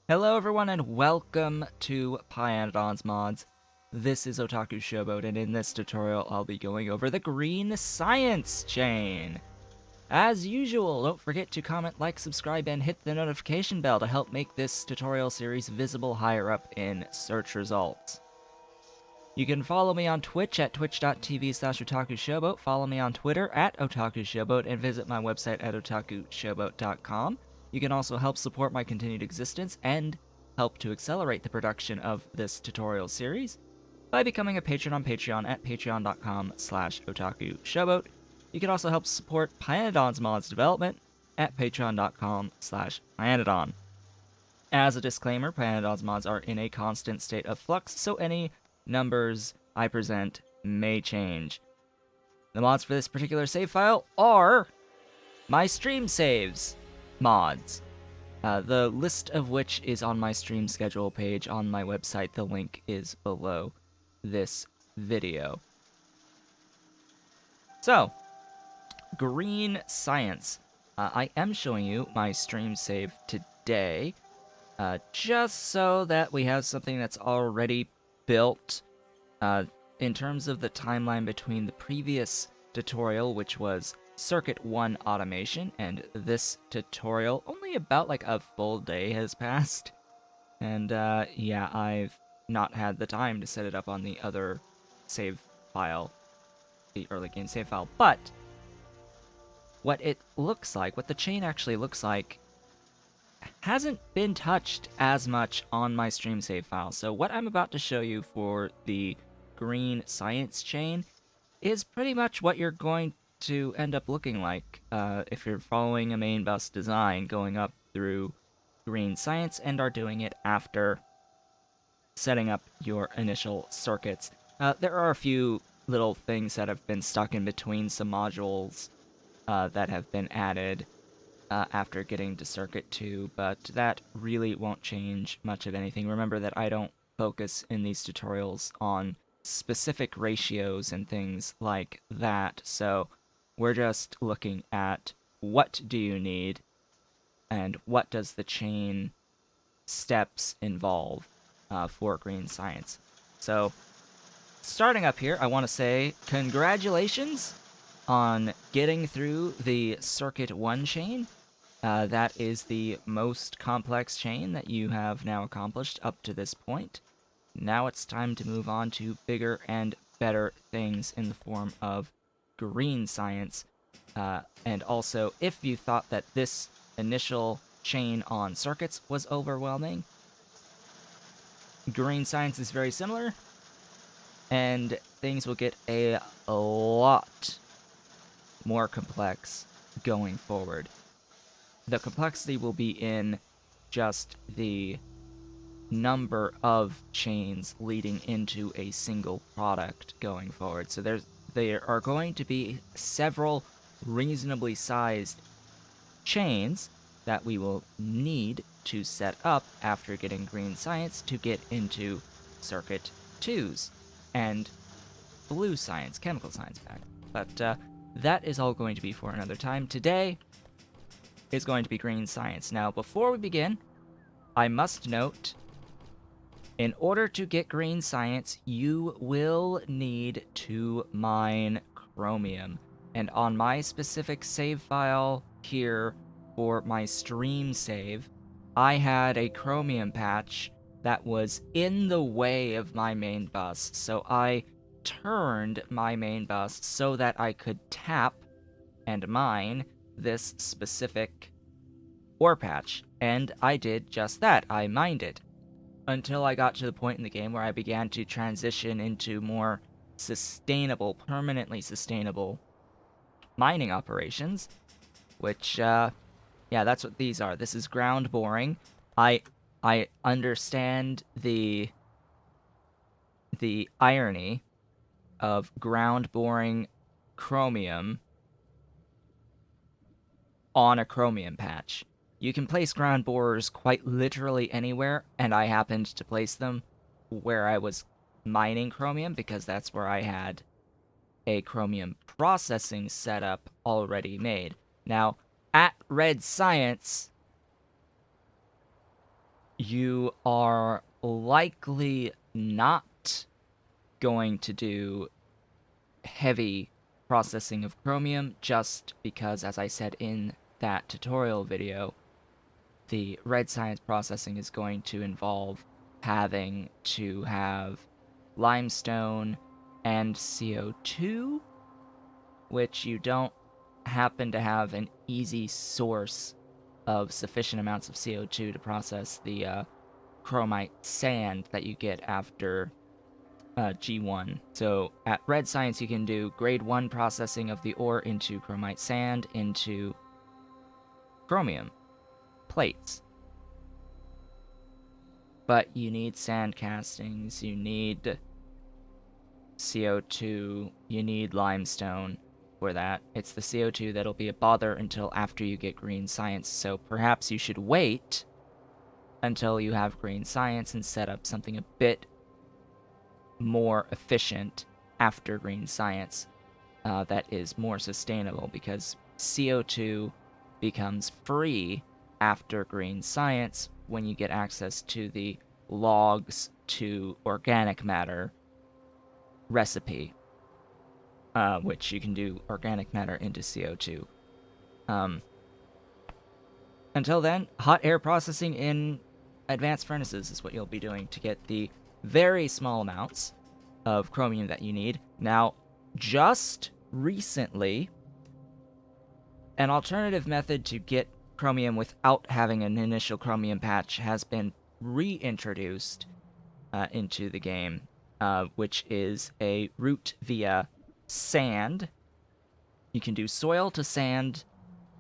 Hello everyone and welcome to Pyanodons Mods. This is Otaku Showboat, and in this tutorial I'll be going over the green science chain. As usual, don't forget to comment, like, subscribe, and hit the notification bell to help make this tutorial series visible higher up in search results. You can follow me on Twitch at twitch.tv/otakushowboat, follow me on Twitter at otakushowboat, and visit my website at otakushowboat.com. You can also help support my continued existence and help to accelerate the production of this tutorial series by becoming a patron on Patreon at patreon.com/otakushowboat. You can also help support Pyanodons Mods development at patreon.com/pyanodon. As a disclaimer, Pyanodons mods are in a constant state of flux, so any numbers I present may change. The mods for this particular save file are my stream saves mods, the list of which is on my stream schedule page on my website. The link is below this video. So, green science. I am showing you my stream save today, just so that we have something that's already built. In terms of the timeline between the previous tutorial, which was Circuit 1 automation, and this tutorial, only about like a full day has passed. And yeah, I've not had the time to set it up on the other save file, the early game save file. But what it looks like, what the chain actually looks like, hasn't been touched as much on my stream save file. So what I'm about to show you for the green science chain is pretty much what you're going to end up looking like if you're following a main bus design, going up through green science and are doing it after setting up your initial circuits. There are a few little things that have been stuck in between some modules that have been added after getting to Circuit 2, but that really won't change much of anything. Remember that I don't focus in these tutorials on specific ratios and things like that, so we're just looking at what do you need and what does the chain steps involve for green science. So, starting up here, I want to say congratulations on getting through the Circuit 1 chain. That is the most complex chain that you have now accomplished up to this point. Now it's time to move on to bigger and better things in the form of green science. And also, if you thought that this initial chain on circuits was overwhelming, green science is very similar, and things will get a lot more complex going forward. The complexity will be in just the number of chains leading into a single product going forward. So there are going to be several reasonably sized chains that we will need to set up after getting green science to get into circuit 2s and blue science, chemical science back. But that is all going to be for another time. Today is going to be green science. Now, before we begin, I must note, in order to get green science, you will need to mine chromium. And on my specific save file here for my stream save, I had a chromium patch that was in the way of my main bus, so I turned my main bus so that I could tap and mine this specific ore patch, and I did just that. I mined it until I got to the point in the game where I began to transition into more sustainable, permanently sustainable mining operations, which, yeah, that's what these are. This is ground boring. I understand the irony of ground boring chromium on a chromium patch. You can place ground borers quite literally anywhere, and I happened to place them where I was mining chromium because that's where I had a chromium processing setup already made. Now, at Red Science, you are likely not going to do heavy processing of chromium just because, as I said in that tutorial video, the red science processing is going to involve having to have limestone and CO2, which you don't happen to have an easy source of sufficient amounts of CO2 to process the chromite sand that you get after G1. So at Red Science, you can do grade 1 processing of the ore into chromite sand into chromium plates. But you need sand castings, you need CO2, you need limestone for that. It's the CO2 that'll be a bother until after you get green science, so perhaps you should wait until you have green science and set up something a bit more efficient after green science that is more sustainable, because CO2 becomes free after green science when you get access to the logs to organic matter recipe, which you can do organic matter into CO2. Until then, hot air processing in advanced furnaces is what you'll be doing to get the very small amounts of chromium that you need. Now, just recently, an alternative method to get chromium without having an initial chromium patch has been reintroduced into the game, which is a route via sand. You can do soil to sand,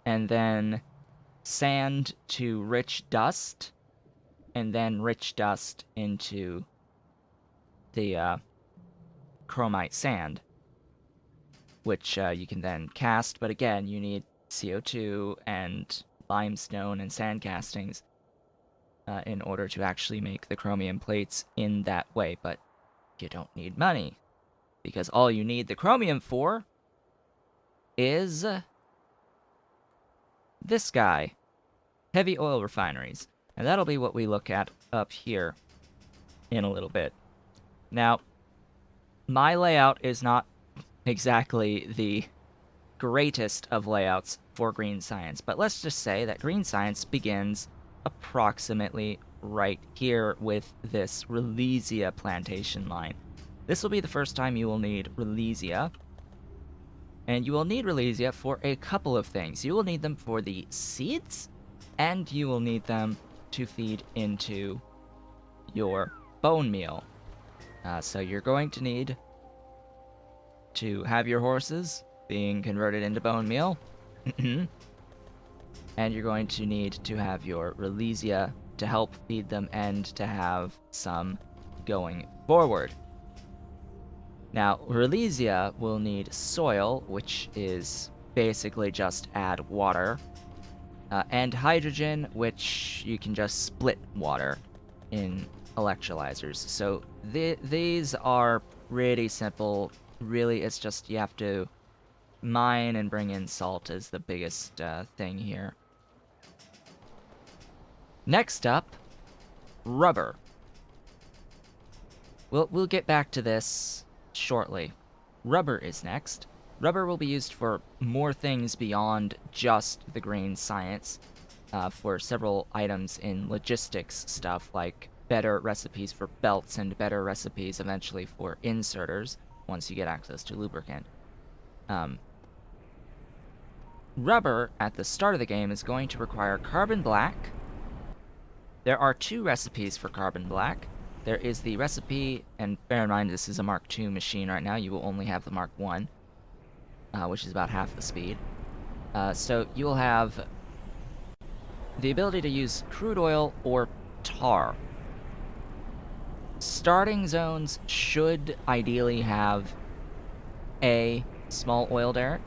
and then sand to rich dust, and then rich dust into the chromite sand, which you can then cast, but again, you need CO2 and limestone and sand castings in order to actually make the chromium plates in that way, but you don't need money, because all you need the chromium for is this guy, heavy oil refineries, and that'll be what we look at up here in a little bit. Now, my layout is not exactly the greatest of layouts for green science, but let's just say that green science begins approximately right here with this Relisha plantation line. This will be the first time you will need Relisha, and you will need Relisha for a couple of things. You will need them for the seeds, and you will need them to feed into your bone meal. So you're going to need to have your horses being converted into bone meal. And you're going to need to have your Relisha to help feed them and to have some going forward. Now, Relisha will need soil, which is basically just add water, and hydrogen, which you can just split water in electrolyzers. So these are pretty simple. Really, it's just you have to mine and bring in salt is the biggest thing here. Next up, rubber. We'll get back to this shortly. Rubber is next. Rubber will be used for more things beyond just the green science, for several items in logistics stuff, like better recipes for belts and better recipes eventually for inserters once you get access to lubricant. Rubber at the start of the game is going to require carbon black. There are 2 recipes for carbon black. There is the recipe, and bear in mind this is a Mark II machine right now, you will only have the Mark I, which is about half the speed. So you will have the ability to use crude oil or tar. Starting zones should ideally have a small oil derrick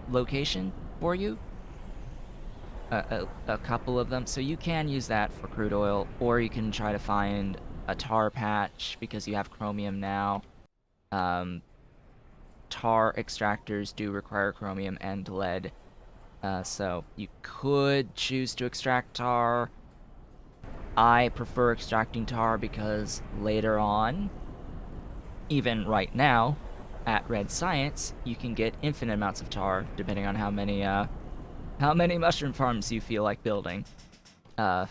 location for you. A couple of them. So you can use that for crude oil, or you can try to find a tar patch because you have chromium now. Tar extractors do require chromium and lead. So you could choose to extract tar. I prefer extracting tar because later on, even right now, at Red Science, you can get infinite amounts of tar, depending on how many mushroom farms you feel like building. So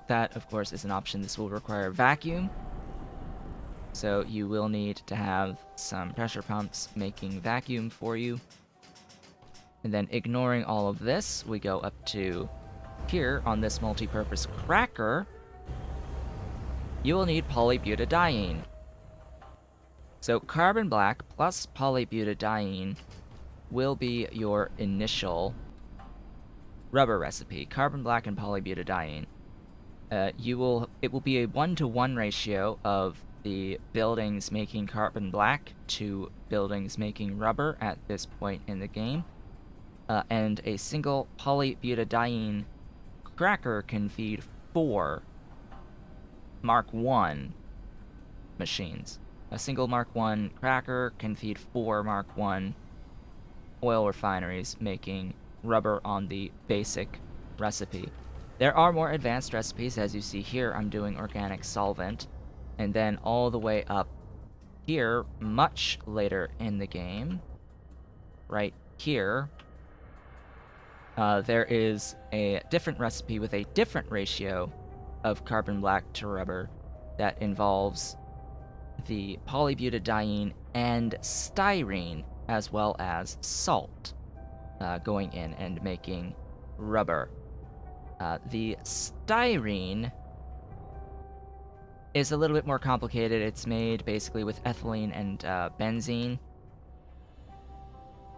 that, of course, is an option. This will require vacuum, so you will need to have some pressure pumps making vacuum for you. And then ignoring all of this, we go up to here on this multi-purpose cracker. You will need polybutadiene. So carbon black plus polybutadiene will be your initial rubber recipe. Carbon black and polybutadiene. It will be a 1-to-1 ratio of the buildings making carbon black to buildings making rubber at this point in the game. And a single polybutadiene cracker can feed 4 Mark 1 machines. A single Mark 1 cracker can feed 4 Mark 1 oil refineries making rubber on the basic recipe. There are more advanced recipes. As you see here, I'm doing organic solvent. And then all the way up here, much later in the game, right here, there is a different recipe with a different ratio of carbon black to rubber that involves the polybutadiene and styrene, as well as salt, going in and making rubber. The styrene is a little bit more complicated. It's made basically with ethylene and benzene.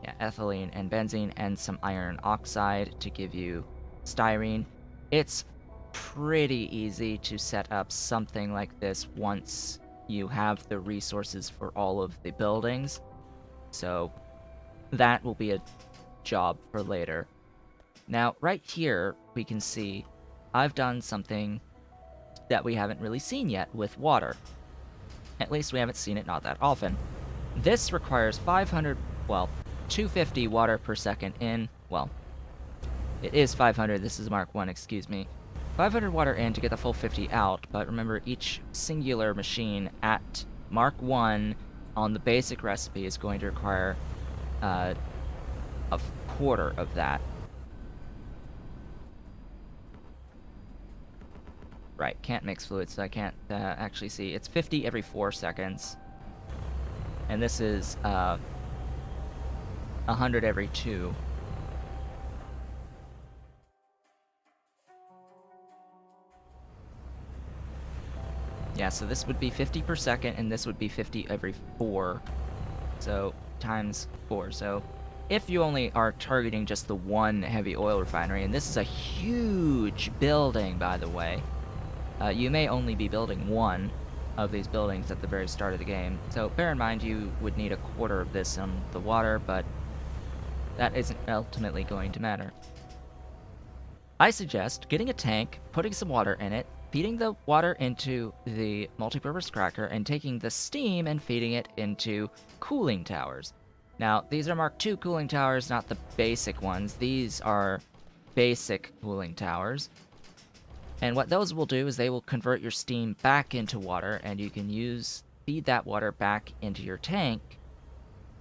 Yeah, ethylene and benzene and some iron oxide to give you styrene. It's pretty easy to set up something like this once you have the resources for all of the buildings. So that will be a job for later. Now, right here, we can see I've done something that we haven't really seen yet with water. At least we haven't seen it not that often. This requires 250 water per second in. Well, it is 500. This is Mark 1, excuse me. 500 water in to get the full 50 out, but remember, each singular machine at Mark 1 on the basic recipe is going to require a quarter of that. Right, can't mix fluids, so I can't actually see. It's 50 every 4 seconds. And this is 100 every 2. Yeah, so this would be 50 per second, and this would be 50 every 4. So, times 4. So, if you only are targeting just the one heavy oil refinery, and this is a huge building, by the way, you may only be building one of these buildings at the very start of the game. So, bear in mind you would need a quarter of this on the water, but that isn't ultimately going to matter. I suggest getting a tank, putting some water in it, feeding the water into the multipurpose cracker, and taking the steam and feeding it into cooling towers. Now, these are Mark II cooling towers, not the basic ones. These are basic cooling towers. And what those will do is they will convert your steam back into water, and you can feed that water back into your tank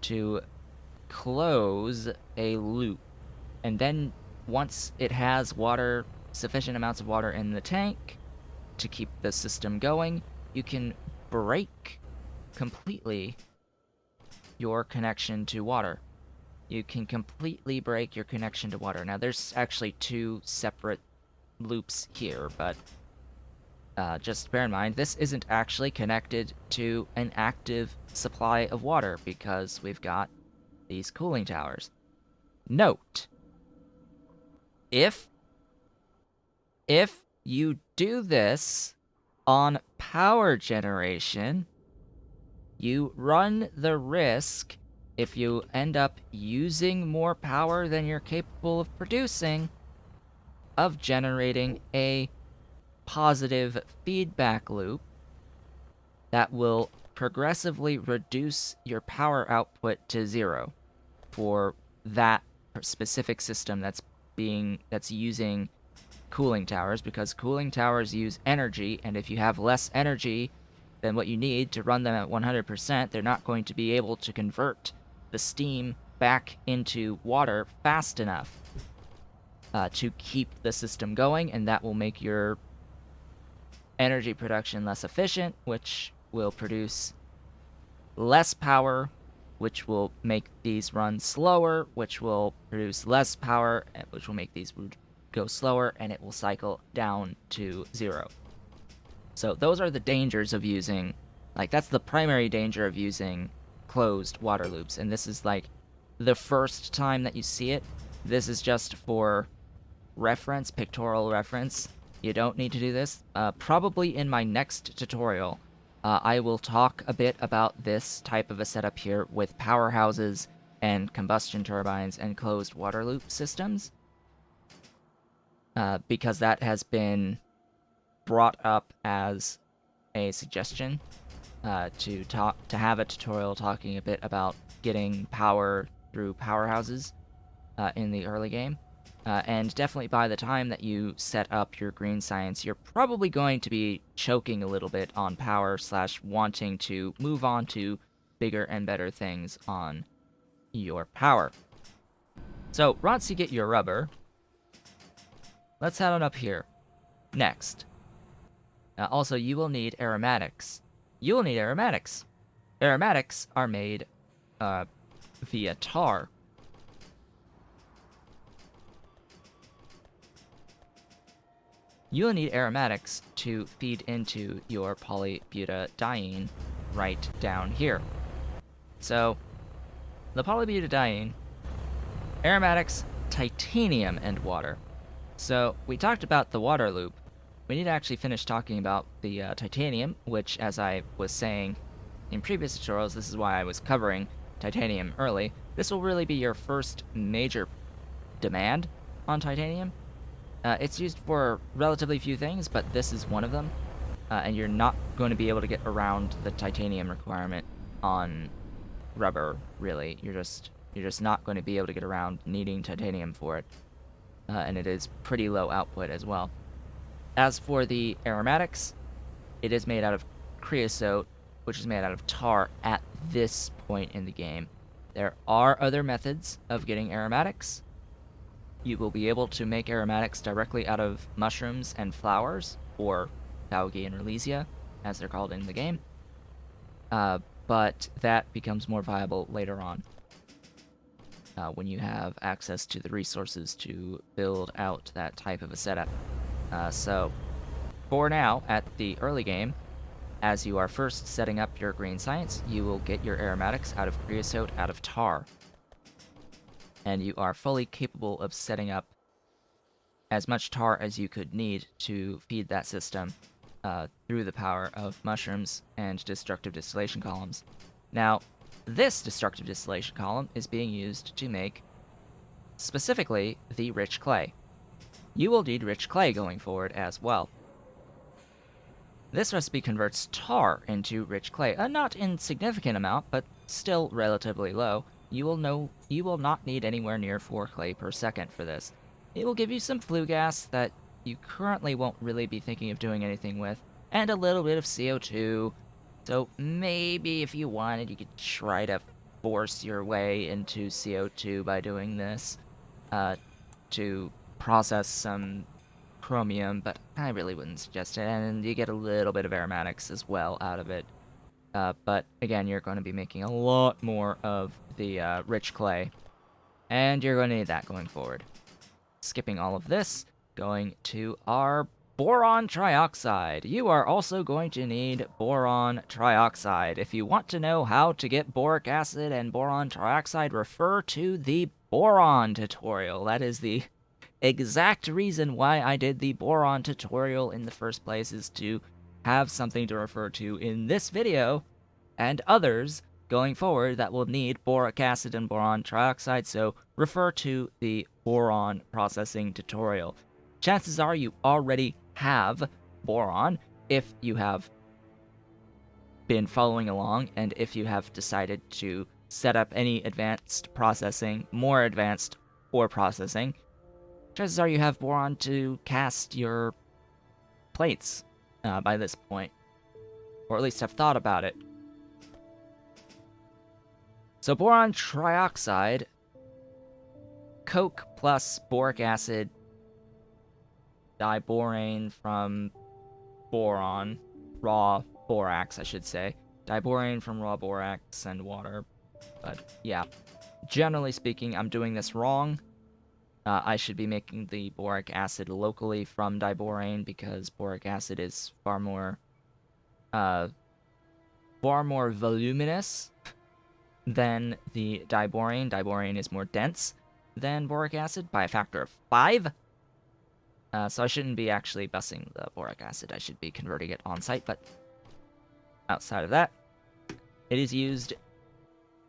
to close a loop. And then once it has water, sufficient amounts of water in the tank to keep the system going, you can break completely your connection to water. You can completely break your connection to water. Now, there's actually 2 separate loops here, but just bear in mind, this isn't actually connected to an active supply of water because we've got these cooling towers. Note, if you do this on power generation, you run the risk, if you end up using more power than you're capable of producing, of generating a positive feedback loop that will progressively reduce your power output to 0 for that specific system that's using cooling towers, because cooling towers use energy, and if you have less energy than what you need to run them at 100%, they're not going to be able to convert the steam back into water fast enough to keep the system going, and that will make your energy production less efficient, which will produce less power, which will make these run slower, which will produce less power, which will make these go slower, and it will cycle down to 0. So those are the dangers of using, like, that's the primary danger of using closed water loops, and this is like the first time that you see it. This is just for reference, pictorial reference. You don't need to do this. Probably in my next tutorial, I will talk a bit about this type of a setup here with powerhouses and combustion turbines and closed water loop systems, because that has been brought up as a suggestion to have a tutorial talking a bit about getting power through powerhouses in the early game. And definitely by the time that you set up your green science, you're probably going to be choking a little bit on power / wanting to move on to bigger and better things on your power. So once you get your rubber, let's head on up here. Next. Also, you will need aromatics. You will need aromatics. Aromatics are made via tar. You'll need aromatics to feed into your polybutadiene right down here. So, the polybutadiene, aromatics, titanium, and water. So, we talked about the water loop. We need to actually finish talking about the titanium, which, as I was saying in previous tutorials, this is why I was covering titanium early. This will really be your first major demand on titanium. It's used for relatively few things, but this is one of them, and you're not going to be able to get around the titanium requirement on rubber, really. You're just not going to be able to get around needing titanium for it, and it is pretty low output as well. As for the aromatics, it is made out of creosote, which is made out of tar at this point in the game. There are other methods of getting aromatics. You will be able to make aromatics directly out of mushrooms and flowers, or algae and Relisha, as they're called in the game. But that becomes more viable later on, when you have access to the resources to build out that type of a setup. So, for now, at the early game, as you are first setting up your green science, you will get your aromatics out of creosote, out of tar. And you are fully capable of setting up as much tar as you could need to feed that system through the power of mushrooms and destructive distillation columns. Now, this destructive distillation column is being used to make, specifically, the rich clay. You will need rich clay going forward as well. This recipe converts tar into rich clay, a not insignificant amount, but still relatively low. You will not need anywhere near 4 clay per second for this. It will give you some flue gas that you currently won't really be thinking of doing anything with, and a little bit of CO2. So maybe if you wanted, you could try to force your way into CO2 by doing this to process some chromium, but I really wouldn't suggest it, and you get a little bit of aromatics as well out of it. But again, you're going to be making a lot more of the rich clay, and you're going to need that going forward. Skipping all of this, going to our boron trioxide. You are also going to need boron trioxide. If you want to know how to get boric acid and boron trioxide, refer to the boron tutorial. That is the exact reason why I did the boron tutorial in the first place, is to have something to refer to in this video and others going forward that will need boric acid and boron trioxide, so refer to the boron processing tutorial. Chances are you already have boron if you have been following along, and if you have decided to set up any advanced processing, more advanced ore processing, chances are you have boron to cast your plates by this point, or at least have thought about it. So boron trioxide, coke plus boric acid, diborane from boron, raw borax, I should say. Diborane from raw borax and water. But yeah, generally speaking, I'm doing this wrong. I should be making the boric acid locally from diborane because boric acid is far more voluminous than the diborane. Diborane is more dense than boric acid by a factor of 5. So I shouldn't be actually busing the boric acid. I should be converting it on site, but outside of that, it is used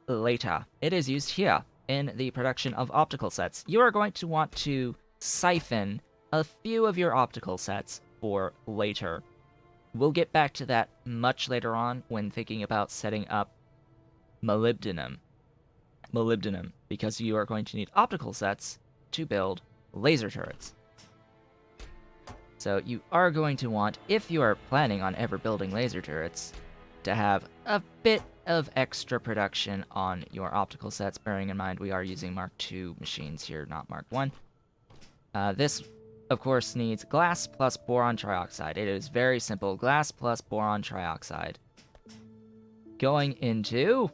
later. It is used here in the production of optical sets. You are going to want to siphon a few of your optical sets for later. We'll get back to that much later on when thinking about setting up molybdenum. Because you are going to need optical sets to build laser turrets. So you are going to want, if you are planning on ever building laser turrets, to have a bit of extra production on your optical sets, bearing in mind we are using Mark II machines here, not Mark I. This, of course, needs glass plus boron trioxide. It is very simple. Glass plus boron trioxide. Going into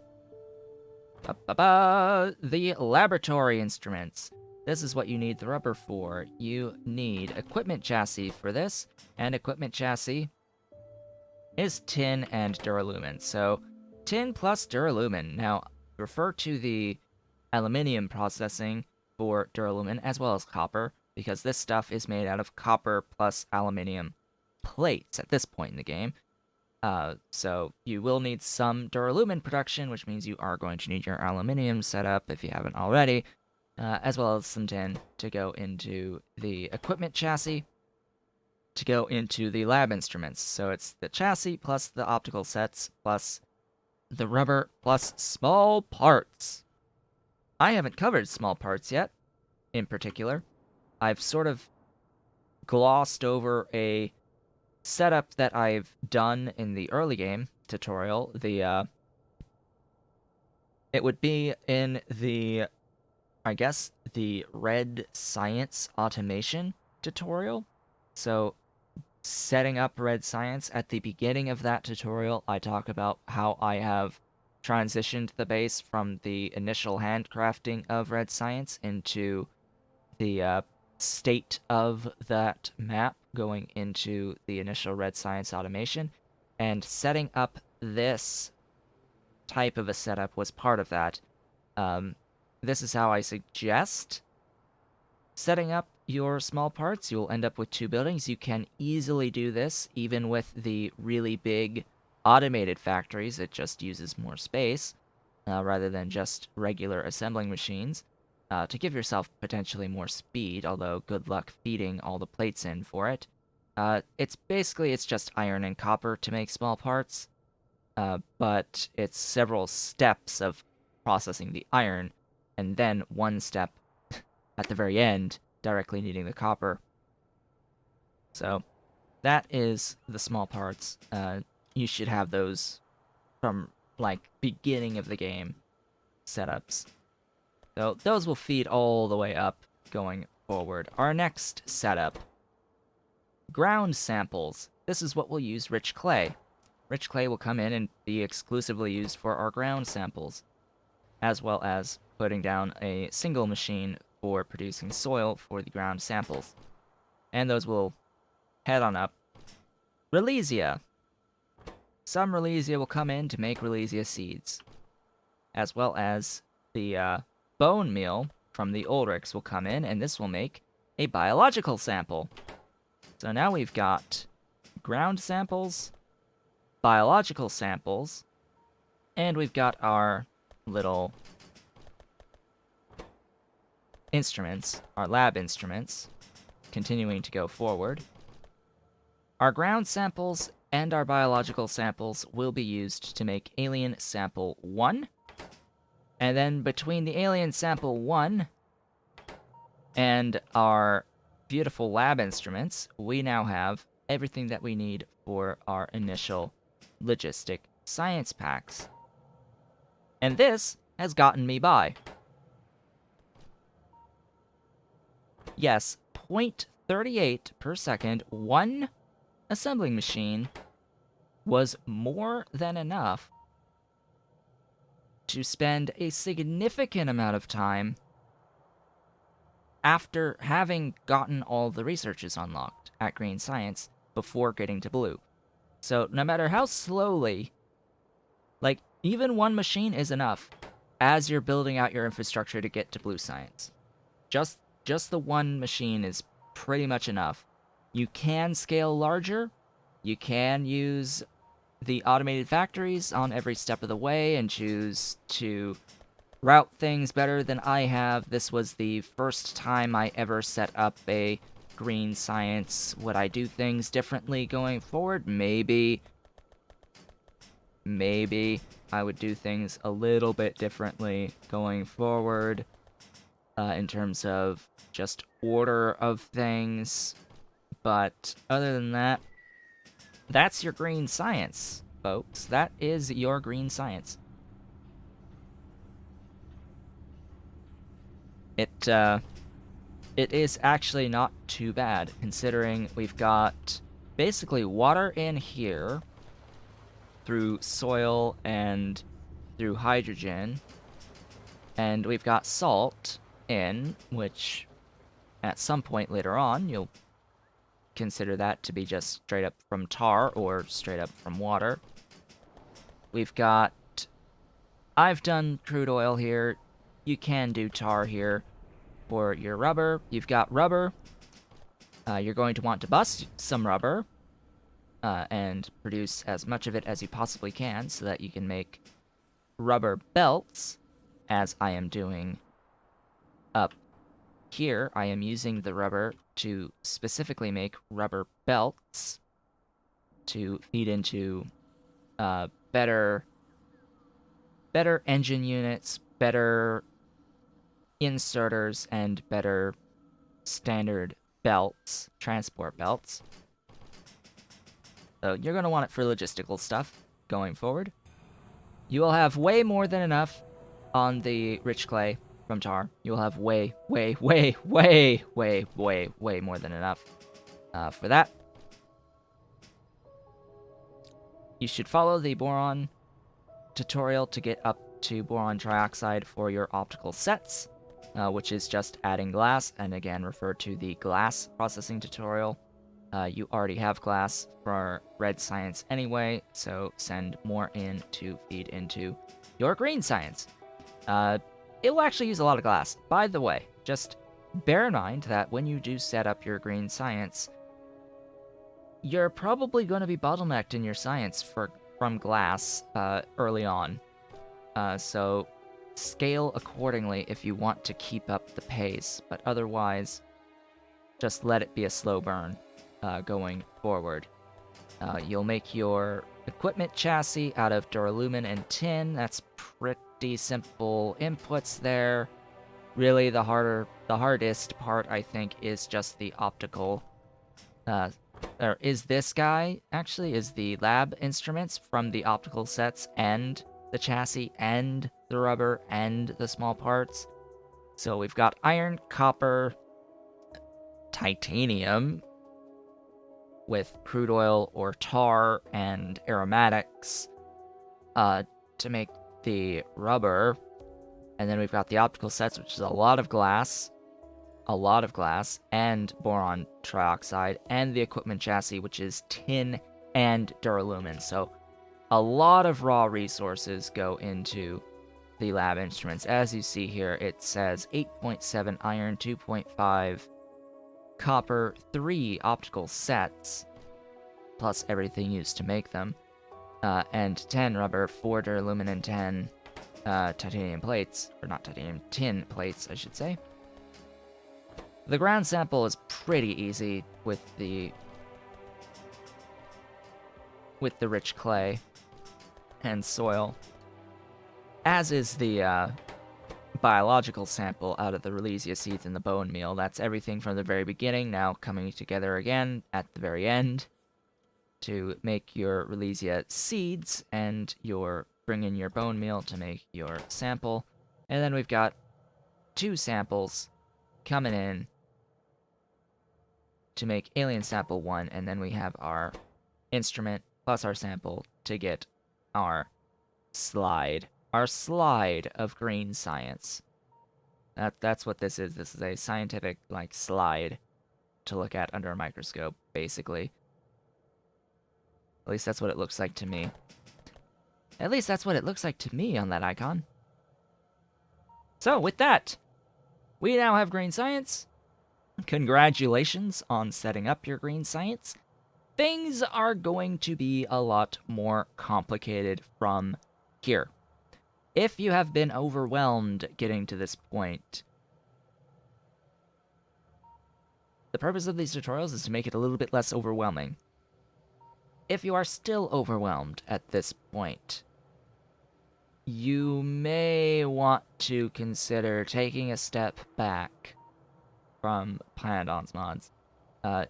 the laboratory instruments. This is what you need the rubber for. You need equipment chassis for this, and equipment chassis is tin and duralumin. So, tin plus duralumin. Now, refer to the aluminium processing for duralumin as well as copper, because this stuff is made out of copper plus aluminium plates at this point in the game. So you will need some duralumin production, which means you are going to need your aluminium set up if you haven't already, as well as some tin to go into the equipment chassis, to go into the lab instruments. So it's the chassis plus the optical sets plus the rubber plus small parts. I haven't covered small parts yet, in particular. I've sort of glossed over a setup that I've done in the early game tutorial. It would be in the, I guess, the red science automation tutorial. So setting up red science, at the beginning of that tutorial, I talk about how I have transitioned the base from the initial handcrafting of red science into the state of that map going into the initial red science automation, and setting up this type of a setup was part of that. This is how I suggest setting up your small parts. You'll end up with 2 buildings. You can easily do this even with the really big automated factories. It just uses more space rather than just regular assembling machines. To give yourself potentially more speed, although good luck feeding all the plates in for it. It's just iron and copper to make small parts, but it's several steps of processing the iron, and then one step at the very end directly needing the copper. So that is the small parts. You should have those from, like, beginning of the game setups. So those will feed all the way up going forward. Our next setup, ground samples. This is what we'll use rich clay. Rich clay will come in and be exclusively used for our ground samples, as well as putting down a single machine for producing soil for the ground samples. And those will head on up. Relisha. Some Relisha will come in to make Relisha seeds, as well as the bone meal from the Ulrichs will come in, and this will make a biological sample. So now we've got ground samples, biological samples, and we've got our little instruments, our lab instruments, continuing to go forward. Our ground samples and our biological samples will be used to make alien sample 1. And then between the alien sample 1 and our beautiful lab instruments, we now have everything that we need for our initial logistic science packs. And this has gotten me by. Yes, 0.38 per second, one assembling machine was more than enough to spend a significant amount of time after having gotten all the researches unlocked at Green Science before getting to Blue. So no matter how slowly, like, even one machine is enough as you're building out your infrastructure to get to Blue Science. Just the one machine is pretty much enough. You can scale larger. You can use the automated factories on every step of the way and choose to route things better than I have. This was the first time I ever set up a Green Science. Would I do things differently going forward? Maybe I would do things a little bit differently going forward in terms of just order of things. But other than that, that's your Green Science, folks. That is your Green Science. It is actually not too bad, considering we've got basically water in here through soil and through hydrogen, and we've got salt in, which at some point later on you'll consider that to be just straight up from tar or straight up from water. We've got... I've done crude oil here. You can do tar here. For your rubber, you've got rubber. You're going to want to bust some rubber and produce as much of it as you possibly can so that you can make rubber belts, as I am doing up here. I am using the rubber to specifically make rubber belts to feed into better engine units, better inserters, and better standard belts, transport belts. So you're going to want it for logistical stuff going forward. You will have way more than enough on the rich clay from tar. You will have way more than enough for that. You should follow the boron tutorial to get up to boron trioxide for your optical sets. Which is just adding glass, and again, refer to the glass processing tutorial. You already have glass for red science anyway, so send more in to feed into your green science. It will actually use a lot of glass. By the way, just bear in mind that when you do set up your green science, you're probably going to be bottlenecked in your science from glass early on. So scale accordingly if you want to keep up the pace, but otherwise, just let it be a slow burn going forward. You'll make your equipment chassis out of duralumin and tin. That's pretty simple inputs there. Really, the hardest part, I think, is just the optical. Or is this guy, actually, is the lab instruments from the optical sets and the chassis and the rubber and the small parts. So we've got iron, copper, titanium with crude oil or tar and aromatics to make the rubber. And then we've got the optical sets, which is a lot of glass, and boron trioxide, and the equipment chassis, which is tin and duralumin. So a lot of raw resources go into the lab instruments. As you see here, it says 8.7 iron, 2.5 copper, 3 optical sets, plus everything used to make them, and 10 rubber, 4 duralumin, and 10 titanium plates, or not titanium, tin plates, I should say. The ground sample is pretty easy with the rich clay and soil, as is the biological sample out of the Relisha seeds in the bone meal. That's everything from the very beginning, now coming together again at the very end to make your Relisha seeds, and bring in your bone meal to make your sample. And then we've got 2 samples coming in to make alien sample 1, and then we have our instrument plus our sample to get our slide. Our slide of green science. That's what this is. This is a scientific, like, slide to look at under a microscope, basically. At least that's what it looks like to me. At least that's what it looks like to me on that icon. So, with that, we now have green science. Congratulations on setting up your green science. Things are going to be a lot more complicated from here. If you have been overwhelmed getting to this point, the purpose of these tutorials is to make it a little bit less overwhelming. If you are still overwhelmed at this point, you may want to consider taking a step back from Pyanodons mods.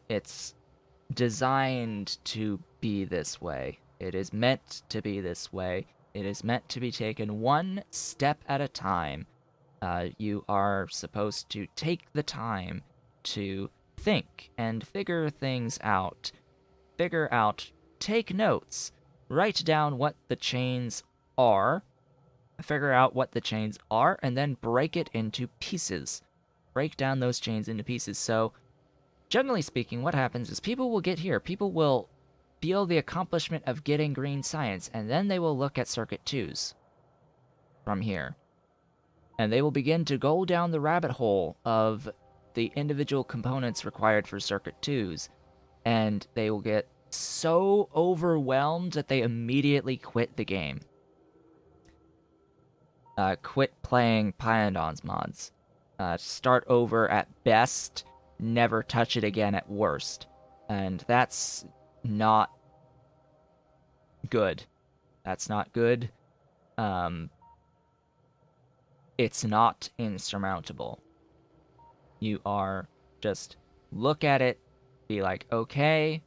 It's designed to be this way. It is meant to be this way. It is meant to be taken one step at a time. You are supposed to take the time to think and figure things out. Take notes. Write down what the chains are. Figure out what the chains are, and then break it into pieces. Break down those chains into pieces. So, generally speaking, what happens is people will get here. People will feel the accomplishment of getting green science, and then they will look at circuit 2s from here. And they will begin to go down the rabbit hole of the individual components required for circuit 2s, and they will get so overwhelmed that they immediately quit the game. Quit playing Pyanodons mods. Start over at best, never touch it again at worst. And that's not good. That's not good. It's not insurmountable. You are just look at it, be like, okay,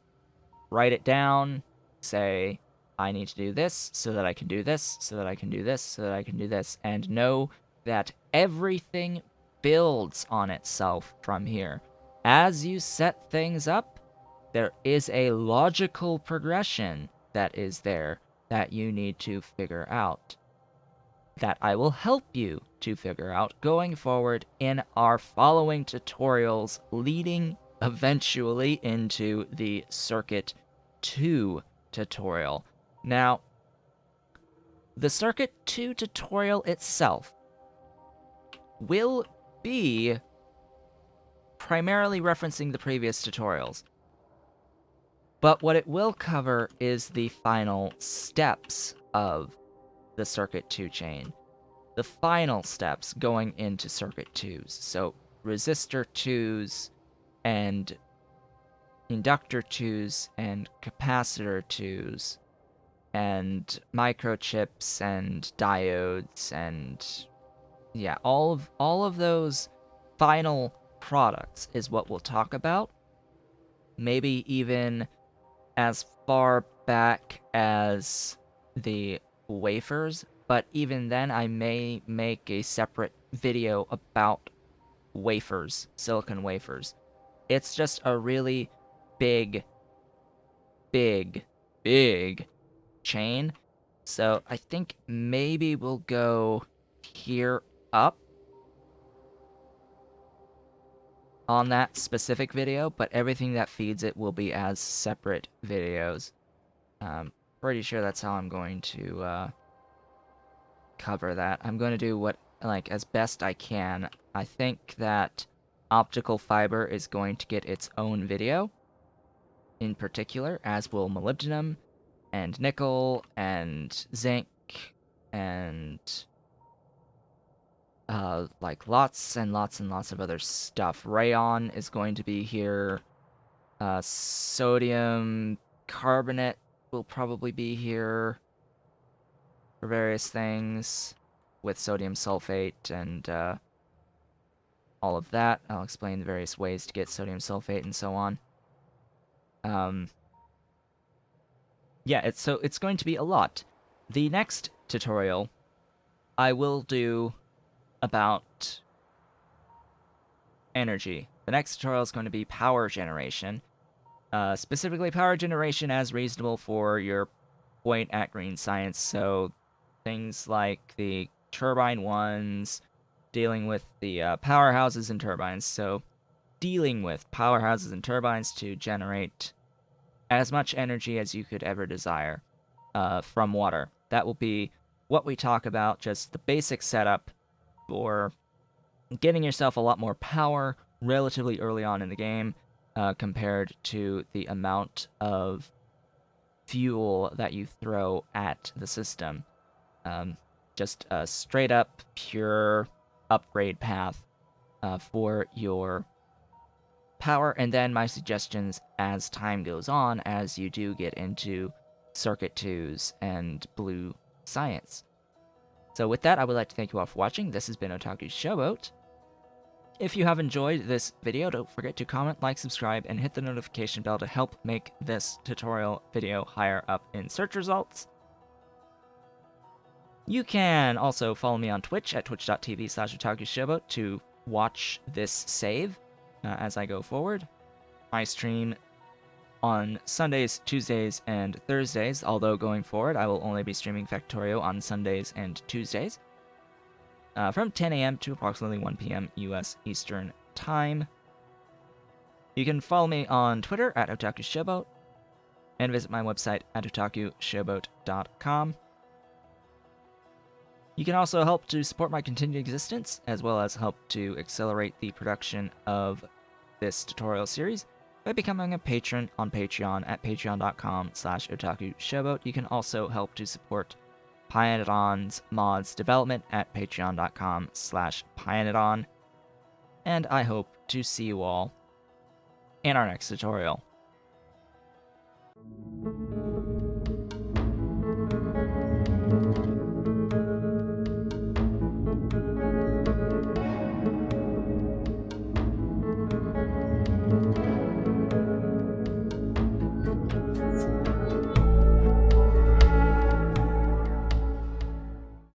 write it down, say, I need to do this so that I can do this, so that I can do this, so that I can do this, and know that everything builds on itself from here. As you set things up, there is a logical progression that is there that you need to figure out, that I will help you to figure out going forward in our following tutorials leading eventually into the Circuit 2 tutorial. Now, the Circuit 2 tutorial itself will be primarily referencing the previous tutorials, but what it will cover is the final steps of the Circuit 2 chain. The final steps going into Circuit 2s. So, resistor 2s, and inductor 2s, and capacitor 2s, and microchips, and diodes, and yeah, all of those final products is what we'll talk about. Maybe even as far back as the wafers, but even then I may make a separate video about wafers, silicon wafers. It's just a really big chain. So I think maybe we'll go here up on that specific video, but everything that feeds it will be as separate videos. Pretty sure that's how I'm going to cover that. I'm going to do what, like, as best I can. I think that optical fiber is going to get its own video in particular, as will molybdenum and nickel and zinc and like lots and lots and lots of other stuff. Rayon is going to be here. Sodium carbonate will probably be here for various things. with sodium sulfate and all of that. I'll explain the various ways to get sodium sulfate and so on. Yeah, it's going to be a lot. The next tutorial I will do about energy. The next tutorial is going to be power generation. Specifically, power generation as reasonable for your point at green science. So things like the turbine ones, dealing with the powerhouses and turbines. So dealing with powerhouses and turbines to generate as much energy as you could ever desire from water. That will be what we talk about, just the basic setup for getting yourself a lot more power relatively early on in the game compared to the amount of fuel that you throw at the system. Just a straight up, pure upgrade path for your power, and then my suggestions as time goes on, as you do get into Circuit 2s and Blue Science. So with that, I would like to thank you all for watching. This has been Otaku's Showboat. If you have enjoyed this video, don't forget to comment, like, subscribe, and hit the notification bell to help make this tutorial video higher up in search results. You can also follow me on Twitch at twitch.tv/otakushowboat to watch this save as I go forward. I stream on Sundays, Tuesdays, and Thursdays, although going forward I will only be streaming Factorio on Sundays and Tuesdays. From 10 a.m. to approximately 1 p.m. U.S. Eastern Time. You can follow me on Twitter at OtakuShowboat, and visit my website at otakushowboat.com. You can also help to support my continued existence, as well as help to accelerate the production of this tutorial series by becoming a patron on Patreon at patreon.com/otakushowboat. You can also help to support Pyanodons mods development at patreon.com/Pyanodon. And I hope to see you all in our next tutorial.